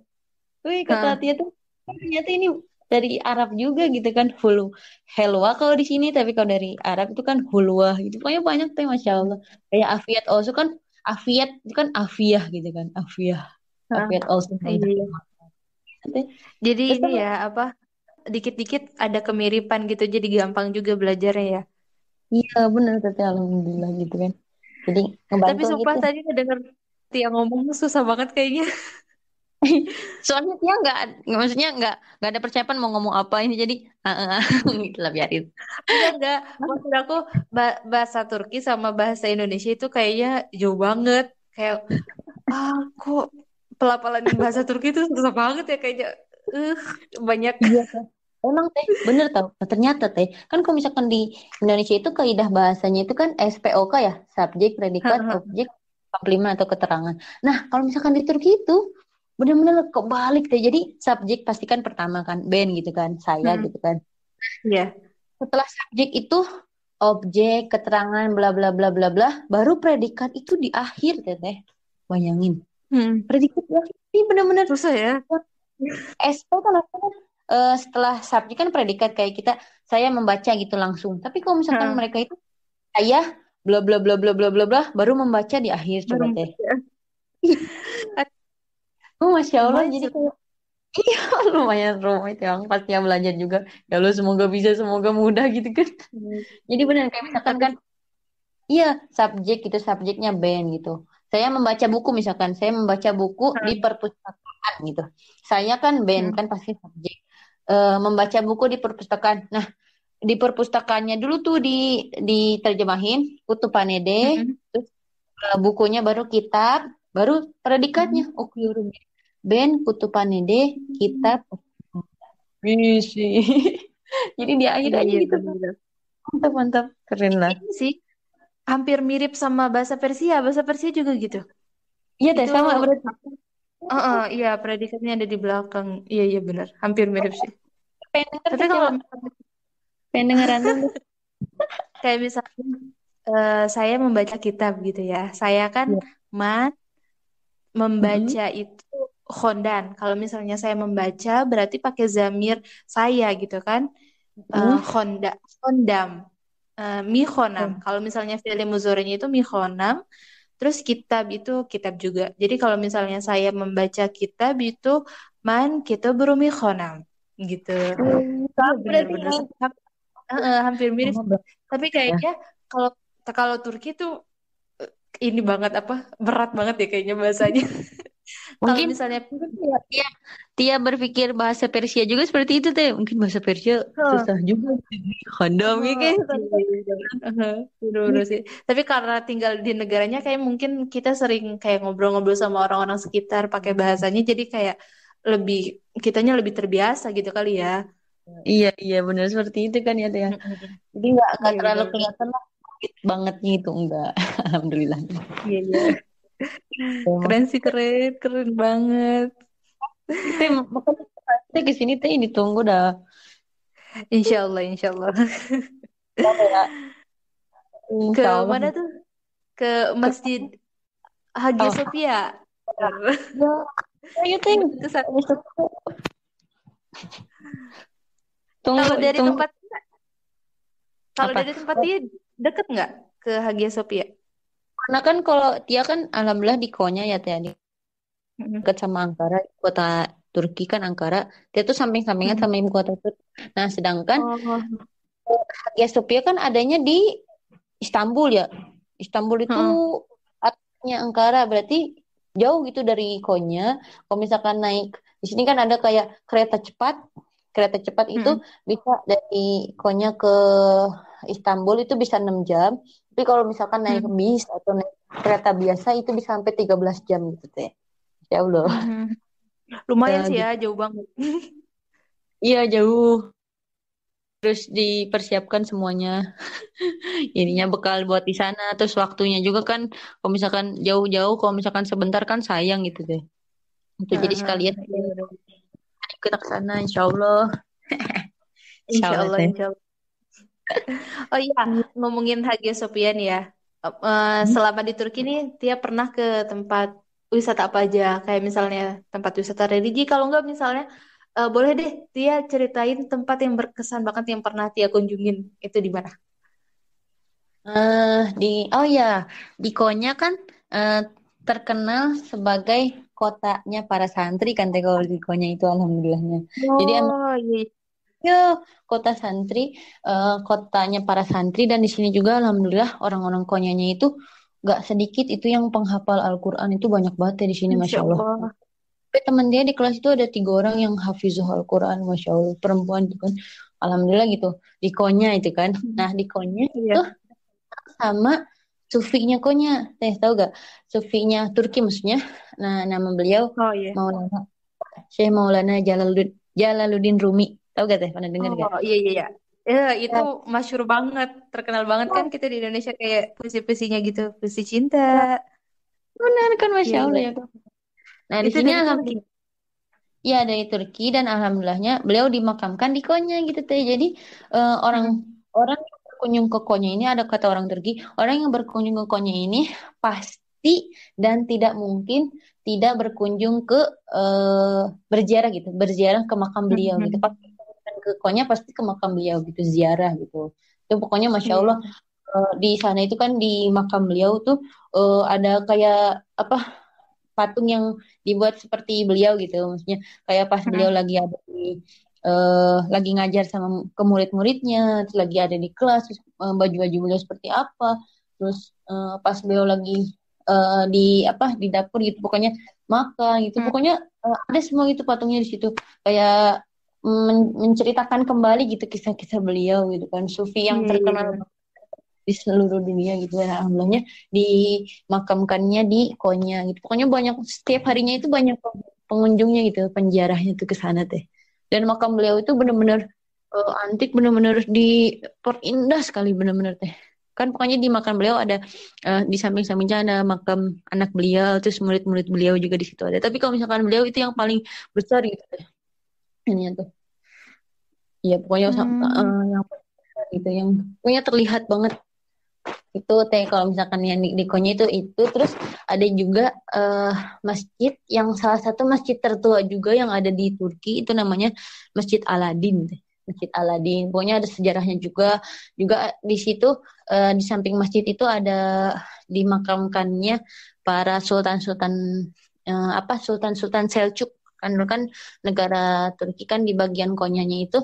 Wih kata Hah. Tia tuh "Oh, ternyata ini dari Arab juga gitu kan helwa kalau di sini tapi kalau dari Arab itu kan hulwah gitu. Pokoknya banyak tuh Masya Allah. Kayak afiat also kan afiat itu kan afiah gitu kan. Hah. Afiat also. Iya. Jadi Terus ini ya apa dikit-dikit ada kemiripan gitu jadi gampang juga belajarnya ya. iya bener tapi alhamdulillah gitu kan. Jadi Tapi ngebantu sumpah gitu. tadi ngedenger Tia ngomong susah banget kayaknya. Soalnya dia maksudnya nggak ada persiapan mau ngomong apa ini jadi gitu lah biarin. Enggak. Maksud aku bahasa Turki sama bahasa Indonesia itu kayaknya jauh banget. Kayak kok pelafalan bahasa Turki itu susah banget ya kayaknya. Uh, Banyak. Iya teh. Emang teh, bener tau. Nah, ternyata teh, kan kalau misalkan di Indonesia itu kaidah bahasanya itu kan SPOK ya, subjek, predikat, objek, komplimen atau keterangan. Nah, kalau misalkan di Turki itu benar-benar kebalik deh. Jadi subjek pastikan pertama kan, ben gitu kan, saya Hmm, gitu kan. Iya. Setelah subjek itu objek, keterangan, bla bla bla bla bla, baru predikat itu di akhir teh teh. Bayangin, Hmm, predikat di akhir ini benar-benar Susah ya. SP kan artinya setelah subjek kan predikat kayak kita saya membaca gitu langsung. Tapi kalau misalkan Hah, mereka itu saya bla bla bla bla bla bla bla baru membaca di akhir Baru coba teh. membaca. Oh Masya Allah Lumayan jadi sih. kayak iya lumayan rumit ya pastinya belajar juga. Ya Allah semoga bisa semoga mudah gitu kan. Hmm, Jadi benar kayak misalkan Tapi kan iya subjek gitu subjeknya band gitu. Saya membaca buku misalkan saya membaca buku di hah, perpustakaan gitu. Saya kan band hmm, kan pasti subjek. Membaca buku di perpustakaan. Nah di perpustakaannya dulu tuh diterjemahin kutupanede hmm. terus bukunya baru kitab baru predikatnya Hmm. okyurum ben kutupanede kitab visi jadi di akhir Iya, aja iya, gitu benar-benar. mantap mantap keren lah Ini sih hampir mirip sama bahasa Persia. Bahasa Persia juga gitu. iya teh Itu, sama berarti iya, predikatnya ada di belakang. Iya, iya benar. Hampir mirip sih. pengen denger Tapi teh kalau coba pengen dengeran dulu kayak misalnya saya membaca kitab gitu ya. Saya kan iya man mm-mm. membaca itu khondan. Kalau misalnya saya membaca berarti pakai zamir saya gitu kan. Mm-mm. Khondam. Mikhonam. Kalau misalnya fi'il mudhari'nya itu mikhonam, terus kitab itu kitab juga. Jadi kalau misalnya saya membaca kitab itu man kita mikhonam gitu. Iya Sama berarti benar-benar ini hampir mirip. sama berarti Tapi ya kayaknya kalau kalau Turki tuh ini banget apa berat banget ya kayaknya bahasanya. Kalau mungkin misalnya mungkin Tia, Tia berpikir bahasa Persia juga seperti itu teh mungkin bahasa Persia Huh, susah juga kondom gitu iya, iya, iya. Bener-bener sih. Tapi karena tinggal di negaranya kayak mungkin kita sering kayak ngobrol-ngobrol sama orang-orang sekitar pakai bahasanya jadi kayak lebih kitanya lebih terbiasa gitu kali ya. iya iya benar seperti itu kan ya teh ya Mm-mm. jadi nggak Iya terlalu benar-benar. kelihatan lah bangetnya itu enggak alhamdulillah. Iya iya. Keren sih keren, keren banget. Teh makanya teh ke sini teh ditunggu dah. Insya Allah, insya Allah. Apa ya? Ke Insya Allah. mana tuh? Ke Ke, Masjid Hagia oh, Sophia. ya, ayo teh. Ke sana. Tunggu, Kalau dari tunggu. tempat kalau Apa? dari tempat dia deket nggak ke Hagia Sophia? Karena kan kalau dia kan alhamdulillah di Konya ya teh di Mm-mm. dekat sama Ankara, kota Turki kan Ankara. Dia tuh samping-sampingan Mm-mm. sama ibu kota Turki. Nah, sedangkan Oh, Hagia Sophia kan adanya di Istanbul ya. Istanbul itu heeh. artinya Ankara berarti jauh gitu dari Konya. Kalau misalkan naik di sini kan ada kayak kereta cepat. Kereta cepat itu Mm-mm. bisa dari Konya ke Istanbul itu bisa 6 jam. Tapi kalau misalkan naik Mm-mm. bis atau naik kereta biasa itu bisa sampai 13 jam gitu teh. Ya Allah. Mhm. Lumayan Ya sih ya, gitu. jauh banget. Iya jauh. Terus dipersiapkan semuanya. Ininya bekal buat di sana. Terus waktunya juga kan kalau misalkan jauh-jauh, kalau misalkan sebentar kan sayang gitu deh. Itu jadi Heeh, sekalian iya benar. kita ke sana insya Allah. Insya Insya Allah Allah, teh. insya Allah. Oh iya, ngomongin Hagia Sophia nih ya. Selama di Turki nih, Tia pernah ke tempat wisata apa aja? Kayak misalnya tempat wisata religi. Kalau enggak misalnya, boleh deh Tia ceritain tempat yang berkesan banget yang pernah Tia kunjungin. Itu di mana? di oh ya di Konya kan eh, terkenal sebagai kotanya para santri kan teh kalau di Konya itu alhamdulillahnya. Jadi emang Oh iya. ya kota santri, kotanya para santri dan di sini juga alhamdulillah orang-orang Konyanya itu gak sedikit itu yang penghafal Al-Quran itu banyak banget ya di sini Insya masya Allah. Allah. Tapi teman dia di kelas itu ada 3 orang yang hafizah Al-Quran masya Allah perempuan itu kan. Alhamdulillah gitu di Konya itu kan. Hmm. Nah di Konya itu Iya. sama Sufinya Konya, teh tahu gak? Sufinya Turki maksudnya. Nah, nama beliau Oh iya. Maulana Syekh Maulana Jalaluddin Rumi. Tahu gak teh? Pernah dengar gak? Oh iya iya iya. Itu masyhur banget, terkenal banget kan kita di Indonesia kayak puisi-puisinya gitu, puisi cinta. Benar kan, Iya Masya Allah iya. ya. Nah, di Itu sini dari Turki. alhamdulillah, ya dari Turki dan alhamdulillahnya beliau dimakamkan di Konya gitu teh. Jadi orang Mm-mm. orang yang berkunjung ke Konya ini, ada kata orang Turki, orang yang berkunjung ke Konya ini pasti dan tidak mungkin tidak berkunjung ke berziarah gitu, berziarah ke makam beliau gitu. Mm-mm. Pasti ke Konya pasti ke makam beliau gitu, ziarah gitu. Itu pokoknya Masya Allah, Iya. di sana itu kan di makam beliau tuh ada kayak apa, patung yang dibuat seperti beliau gitu, maksudnya kayak pas beliau Mm-mm. lagi ada di lagi ngajar sama ke murid-muridnya, terus lagi ada di kelas, terus, baju-baju beliau seperti apa, terus pas beliau lagi di apa di dapur gitu, pokoknya makan gitu, Mm. pokoknya ada semua itu patungnya di situ, kayak menceritakan kembali gitu kisah-kisah beliau gitu kan, sufi yang Iya iya terkenal iya. di seluruh dunia gitu kan, alhamdulillahnya dimakamkannya di Konya gitu. Pokoknya banyak, setiap harinya itu banyak pengunjungnya gitu, penjarahnya tuh ke sana teh. Dan makam beliau itu benar-benar antik, benar-benar diperindah sekali, benar-benar teh. Kan pokoknya di makam beliau ada di samping-sampingnya ada makam anak beliau, terus murid-murid beliau juga di situ ada. Tapi kalau misalkan beliau itu yang paling besar gitu teh. Ini tuh. Ya pokoknya Hmm. yang besar gitu, yang pokoknya terlihat banget itu teh. Kalau misalkan yang di Konya itu terus ada juga eh, masjid yang salah satu masjid tertua juga yang ada di Turki, itu namanya Masjid Aladin teh. Masjid Aladin pokoknya ada sejarahnya juga. Juga di situ di samping masjid itu ada dimakamkannya para sultan-sultan, apa, sultan-sultan Selçuk. Kan dulu kan negara Turki kan di bagian Konyanya itu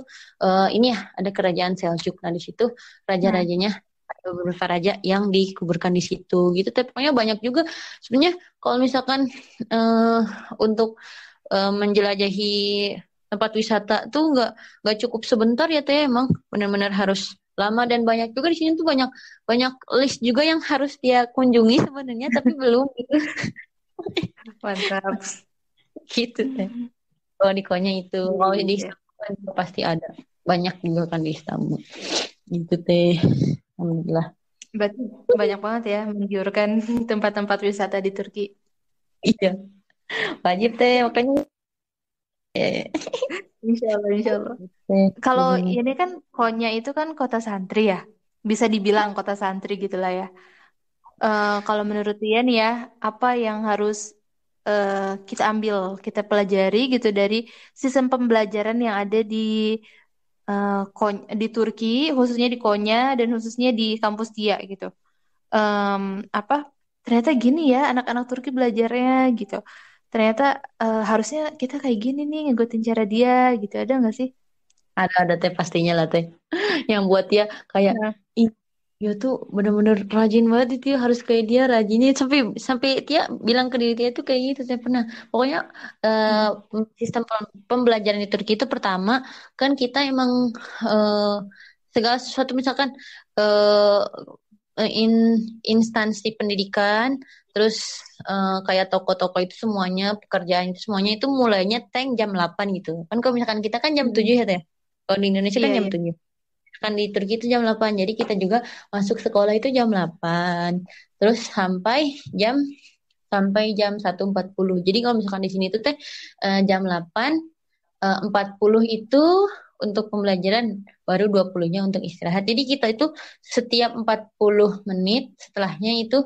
ini ya ada kerajaan Selçuk. Nah di situ Hmm. raja-rajanya, ada beberapa raja yang dikuburkan di situ gitu. Tapi pokoknya banyak juga sebenarnya kalau misalkan eh, untuk menjelajahi tempat wisata tuh nggak cukup sebentar ya teh, emang benar-benar harus lama, dan banyak juga di sini tuh banyak banyak list juga yang harus dia kunjungi sebenarnya tapi belum gitu. Mantap. Gitu teh. Kalau di Konya itu Iya kalau iya di iya. Istanbul kan juga pasti ada, banyak juga kan di Istanbul gitu teh, alhamdulillah. Berarti banyak banget ya menggiurkan tempat-tempat wisata di Turki. Iya, wajib teh makanya Insya Allah, insya Allah. teh. Kalau Hmm. ini kan Konya itu kan kota santri ya, bisa dibilang kota santri gitulah ya. Kalau menurut Ian ya, apa yang harus eh, kita ambil, kita pelajari gitu dari sistem pembelajaran yang ada di di Turki, khususnya di Konya dan khususnya di kampus dia gitu. Em, apa? Ternyata gini ya anak-anak Turki belajarnya gitu. Ternyata harusnya kita kayak gini nih ngikutin cara dia gitu. Ada nggak sih? Ada teh pastinya lah teh. Yang buat dia kayak, Nah. ih, dia tuh bener-bener rajin banget itu ya, harus kayak dia rajinnya sampai sampai dia bilang ke diri dia tuh kayak gitu. Saya pernah, pokoknya Hmm. sistem pembelajaran di Turki itu pertama kan kita emang eh, segala sesuatu misalkan eh, instansi pendidikan, terus kayak toko-toko itu semuanya, pekerjaan itu semuanya itu mulainya jam 8 gitu kan. Kalau misalkan kita kan jam 7 Hmm. ya teh, kalau di Indonesia kan Iya, jam iya. 7, kan di Turki itu jam 8. Jadi kita juga masuk sekolah itu jam 8. Terus jam sampai jam 1.40. Jadi kalau misalkan di sini tuh teh jam 8 40 itu untuk pembelajaran, baru 20-nya untuk istirahat. Jadi kita itu setiap 40 menit setelahnya itu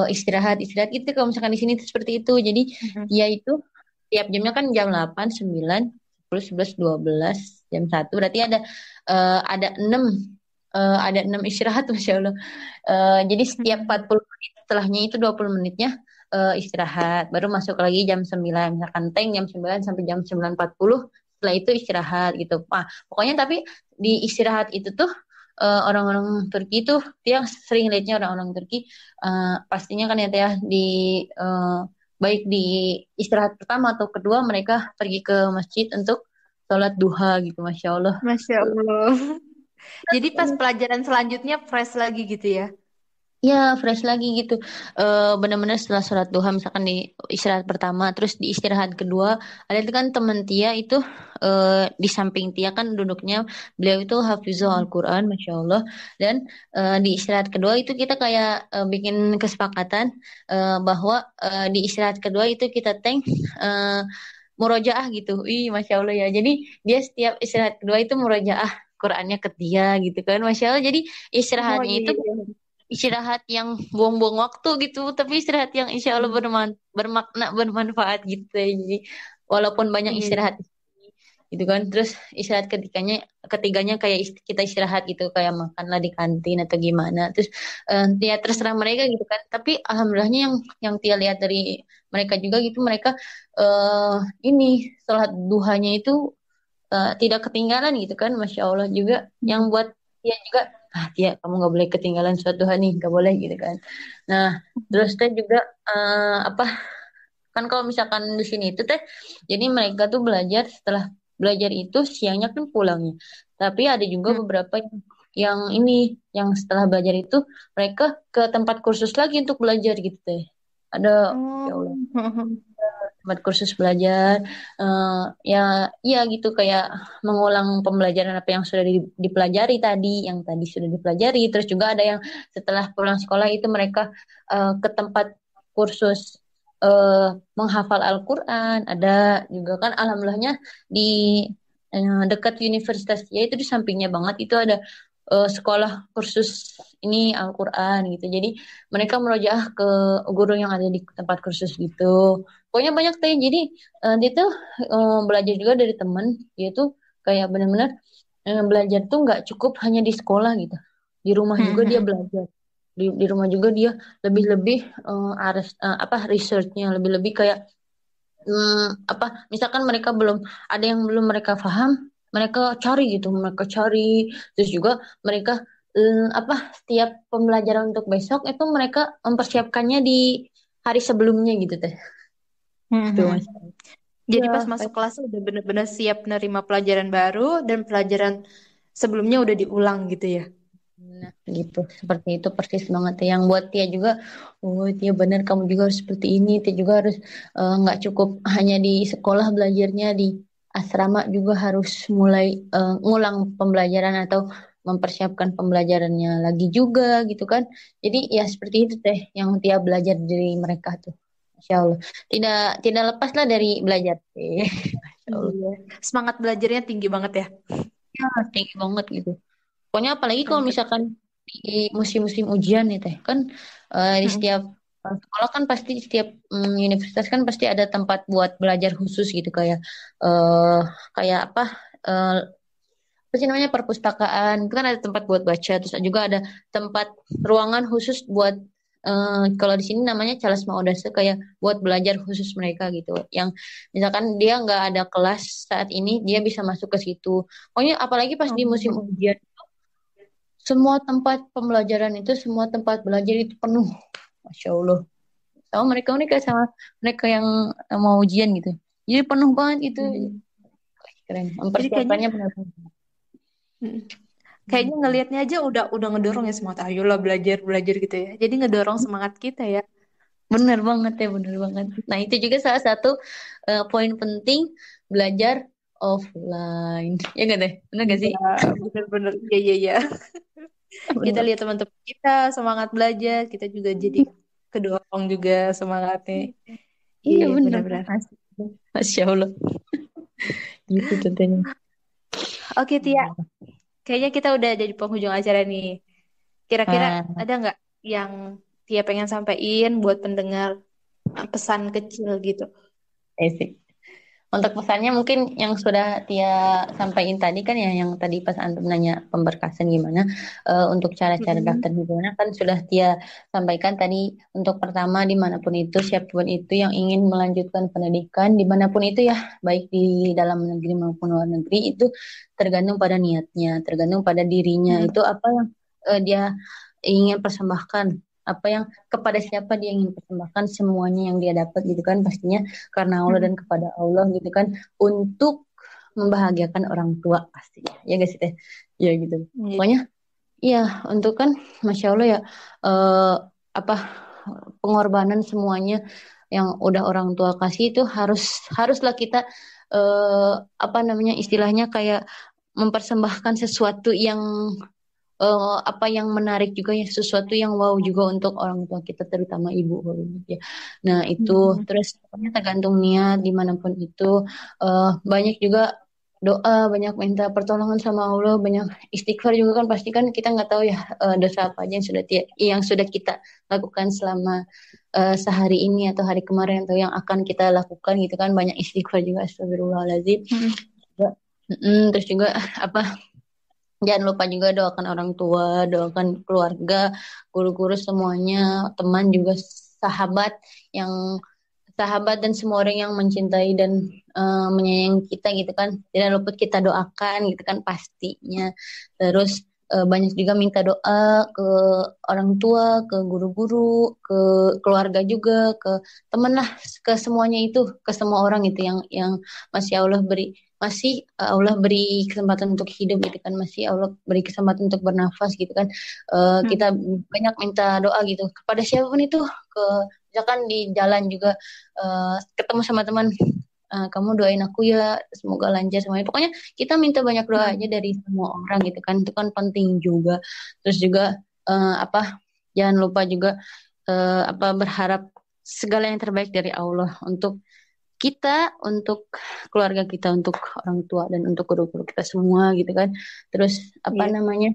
istirahat. Istirahat itu kalau misalkan di sini tuh seperti itu. Jadi Mhm. dia itu tiap jamnya kan jam 8, 9, 10, 11, 12, jam 1. Berarti ada 6, ada 6 istirahat Masya Allah. Jadi setiap Mhm. 40 menit setelahnya itu 20 menitnya istirahat. Baru masuk lagi jam 9. Misalkan jam 9 sampai jam 9.40. Setelah itu istirahat gitu. Nah, pokoknya tapi di istirahat itu tuh orang-orang Turki itu, dia sering lihatnya orang-orang Turki pastinya kan ya teh ya, di eh, baik di istirahat pertama atau kedua mereka pergi ke masjid untuk sholat duha gitu, Masya Allah. Masya Allah. Jadi pas pelajaran selanjutnya fresh lagi gitu ya. Ya, fresh lagi gitu. Benar-benar setelah sholat duha, misalkan di istirahat pertama, terus di istirahat kedua, ada itu kan teman Tia itu di samping Tia kan duduknya, beliau itu hafizah Al-Quran, Masya Allah. Dan di istirahat kedua itu kita kayak bikin kesepakatan bahwa di istirahat kedua itu kita murojaah gitu. Ih, Masya Allah ya. Jadi dia setiap istirahat kedua itu murojaah Qurannya ke dia gitu kan, Masya Allah. Jadi Oh istirahatnya iya itu iya iya. istirahat yang buang-buang waktu gitu, tapi istirahat yang insya Allah Hmm. bermakna, bermanfaat gitu ya. Jadi walaupun banyak Iya iya. istirahat gitu kan, terus istirahat ketiganya kayak kita istirahat gitu, kayak makanlah di kantin atau gimana, terus ya terserah mereka gitu kan. Tapi alhamdulillahnya yang Tia lihat dari mereka juga gitu, mereka eh ini sholat duhanya itu tidak ketinggalan gitu kan, Masya Allah juga. Yang Hmm. buat dia juga, dia kamu nggak boleh ketinggalan suatu hari nih, nggak boleh gitu kan. Nah, terus teh juga apa, kan kalau misalkan di sini itu teh, jadi mereka tuh belajar, setelah belajar itu siangnya kan pulangnya, tapi ada juga Hmm. beberapa yang ini, yang setelah belajar itu mereka ke tempat kursus lagi untuk belajar gitu teh, ada. Ya Oh. Allah, tempat kursus belajar, ya iya gitu, kayak mengulang pembelajaran apa yang sudah dipelajari tadi, yang tadi sudah dipelajari. Terus juga ada yang setelah pulang sekolah itu mereka ke tempat kursus eh, menghafal Al-Quran. Ada juga kan, alhamdulillahnya di dekat universitas ya, itu di sampingnya banget itu ada sekolah kursus ini Al-Quran gitu. Jadi mereka merojaah ke guru yang ada di tempat kursus gitu. Pokoknya banyak teh. Jadi dia tuh belajar juga dari temen. Dia tuh kayak benar-benar belajar tuh nggak cukup hanya di sekolah gitu. Di rumah juga dia Hmm. belajar. Di rumah juga dia lebih-lebih apa, researchnya lebih-lebih kayak apa, misalkan mereka belum ada yang belum mereka paham, mereka cari gitu, mereka cari. Terus juga mereka apa, setiap pembelajaran untuk besok itu mereka mempersiapkannya di hari sebelumnya gitu teh. Gitu Hmm. Mas. Jadi Ya, pas masuk kayak kelas udah bener-bener siap nerima pelajaran baru dan pelajaran sebelumnya udah diulang gitu ya. nah, gitu. Seperti itu persis banget ya. Yang buat Tia juga, oh Tia benar, kamu juga harus seperti ini. Tia juga harus nggak cukup hanya di sekolah belajarnya, di asrama juga harus mulai ngulang pembelajaran atau mempersiapkan pembelajarannya lagi juga gitu kan. Jadi ya seperti itu teh yang Tia belajar dari mereka tuh. Masya Allah. Tidak tidak lepaslah dari belajar. Masya Allah. Iya. Semangat belajarnya tinggi banget ya. Ya, tinggi banget gitu. Pokoknya apalagi kalau Keren, keren. misalkan di musim-musim ujian nih teh kan, di Hmm. setiap sekolah kan pasti, setiap universitas kan pasti ada tempat buat belajar khusus gitu, kayak eh kayak apa, eh apa sih namanya, perpustakaan itu kan ada tempat buat baca, terus juga ada tempat ruangan khusus buat kalau di sini namanya Calas Maodase, kayak buat belajar khusus mereka gitu, yang misalkan dia nggak ada kelas saat ini, dia bisa masuk ke situ. Pokoknya apalagi pas di musim Oh. ujian, semua tempat pembelajaran itu, semua tempat belajar itu penuh. Masya Allah. Sama mereka mereka sama mereka yang mau ujian gitu. Jadi penuh banget itu. Hmm. Keren. Jadi kayaknya Mempersiapkannya benar-benar. hmm, kayaknya ngelihatnya aja udah ngedorong ya semangat ayolah belajar belajar gitu ya. Jadi ngedorong semangat kita ya. Bener banget ya, bener banget. Nah itu juga salah satu poin penting belajar offline. Ya gak deh? Bener gak sih? Iya, bener-bener. Iya, iya, iya. Kita Bener. lihat teman-teman kita semangat belajar, kita juga jadi kedorong juga semangatnya. Iya, Iya iya, bener. benar-benar. Masya Allah. Gitu tentunya. Oke, Tia. Kayaknya kita udah ada di penghujung acara nih. Kira-kira Nah, ada nggak yang Tia pengen sampaikan buat pendengar pesan kecil gitu? basic. Untuk pesannya mungkin yang sudah Tia sampaikan tadi kan ya, yang tadi pas Antum nanya pemberkasan gimana, untuk cara-cara Mm-mm. daftar gimana kan sudah Tia sampaikan tadi. Untuk pertama, dimanapun itu, siapapun itu yang ingin melanjutkan pendidikan dimanapun itu ya, baik di dalam negeri maupun luar negeri, itu tergantung pada niatnya, tergantung pada dirinya, Mm-mm. itu apa yang dia ingin persembahkan, apa yang, kepada siapa dia ingin persembahkan semuanya yang dia dapat gitu kan, pastinya karena Allah Mm-mm. dan kepada Allah gitu kan, untuk membahagiakan orang tua pastinya, ya guys teh, ya gitu. Iya. Pokoknya Iya, untuk kan, masya Allah ya, eh, apa pengorbanan semuanya yang udah orang tua kasih itu haruslah kita, eh, apa namanya istilahnya kayak mempersembahkan sesuatu yang, apa yang menarik juga ya, sesuatu yang wow juga untuk orang tua kita, terutama ibu ya. Nah itu Hmm. terus pokoknya tergantung niat dimanapun itu. Banyak juga doa, banyak minta pertolongan sama Allah, banyak istighfar juga kan, pasti kan kita nggak tahu ya, dosa apa aja yang sudah kita lakukan selama, sehari ini atau hari kemarin atau yang akan kita lakukan gitu kan, banyak istighfar juga, astagfirullahaladzim. Hmm. Terus juga apa, jangan lupa juga doakan orang tua, doakan keluarga, guru-guru semuanya, teman juga, sahabat yang sahabat dan semua orang yang mencintai dan, menyayangi kita gitu kan. Tidak luput kita doakan gitu kan pastinya. Terus, banyak juga minta doa ke orang tua, ke guru-guru, ke keluarga juga, ke teman lah, ke semuanya itu, ke semua orang itu yang masih Allah beri masih Allah beri kesempatan untuk hidup gitu kan, masih Allah beri kesempatan untuk bernafas gitu kan. Kita Hmm. banyak minta doa gitu kepada siapapun itu, ke misalkan di jalan juga, ketemu sama teman, kamu doain aku ya semoga lancar semuanya, pokoknya kita minta banyak doa Hmm. aja dari semua orang gitu kan, itu kan penting juga. Terus juga, apa, jangan lupa juga, apa, berharap segala yang terbaik dari Allah untuk kita, untuk keluarga kita, untuk orang tua dan untuk guru-guru kita semua gitu kan. Terus apa Iya. namanya,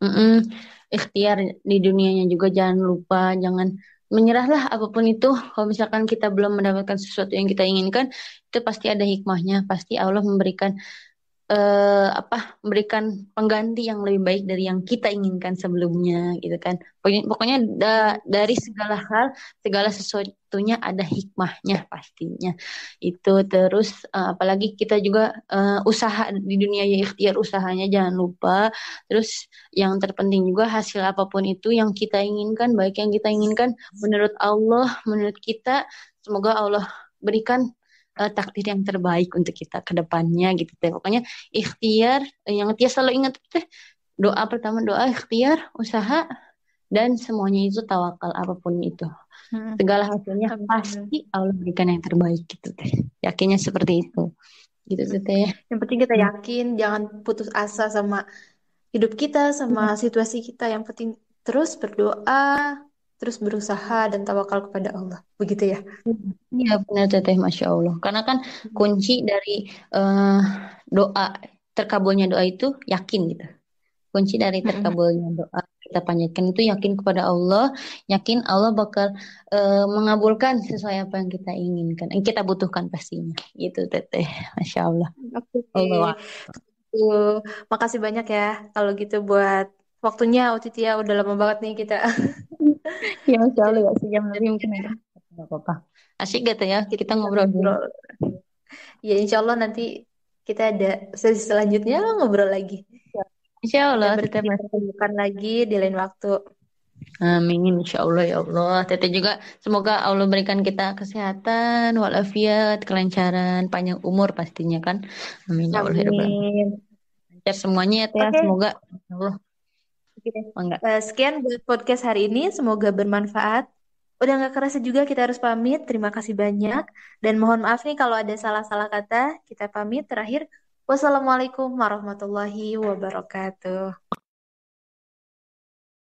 mm-mm, ikhtiar di dunianya juga jangan lupa, jangan menyerahlah apapun itu. Kalau misalkan kita belum mendapatkan sesuatu yang kita inginkan, itu pasti ada hikmahnya, pasti Allah memberikan, apa, memberikan pengganti yang lebih baik dari yang kita inginkan sebelumnya gitu kan. Pokoknya, dari segala hal, segala sesuatunya ada hikmahnya pastinya. Itu terus, apalagi kita juga, usaha di dunia ya, ikhtiar usahanya jangan lupa. Terus yang terpenting juga, hasil apapun itu yang kita inginkan, baik yang kita inginkan menurut Allah, menurut kita, semoga Allah berikan, takdir yang terbaik untuk kita ke depannya gitu teh. Pokoknya ikhtiar, yang Tia selalu ingat itu teh, doa pertama, doa, ikhtiar, usaha, dan semuanya itu tawakal apapun itu. Hmm. Segala hasilnya Amin. pasti Allah berikan yang terbaik gitu teh. Yakinnya seperti itu. Gitu tuh teh. Yang penting kita Hmm. yakin, jangan putus asa sama hidup kita, sama situasi kita. Yang penting terus berdoa, terus berusaha dan tawakal kepada Allah. Begitu ya. Iya benar teteh, masya Allah. Karena kan kunci dari, eh, doa, terkabulnya doa itu yakin gitu. Kunci dari Mm-mm. terkabulnya doa kita panjatkan itu yakin kepada Allah, yakin Allah bakal, mengabulkan sesuai apa yang kita inginkan, yang kita butuhkan pastinya. Gitu teteh, masya Allah. Oke. Allah. Tuh, makasih banyak ya kalau gitu buat waktunya Utitia udah lama banget nih kita Ya masya Allah ya, sejam lebih mungkin cerita. ada. Gak apa-apa. Asik gitu ya, Kita kita bisa ngobrol dulu. ngobrol. Ya insya Allah nanti kita ada sesi selanjutnya ngobrol lagi. Insya Kita Allah, teteh pasti. dipertemukan lagi di lain waktu. Amin, insya Allah ya Allah. Teteh juga semoga Allah berikan kita kesehatan, walafiat, kelancaran, panjang umur pastinya kan. Amin ya Allah ya Rabbal Alamin. Amin. Lancar semuanya ya teh ya, Oke, semoga. Ya Allah, oke. enggak. Sekian buat podcast hari ini. Semoga bermanfaat. Udah nggak kerasa juga kita harus pamit. Terima kasih banyak. Dan mohon maaf nih kalau ada salah-salah kata. Kita pamit terakhir. Wassalamualaikum warahmatullahi wabarakatuh.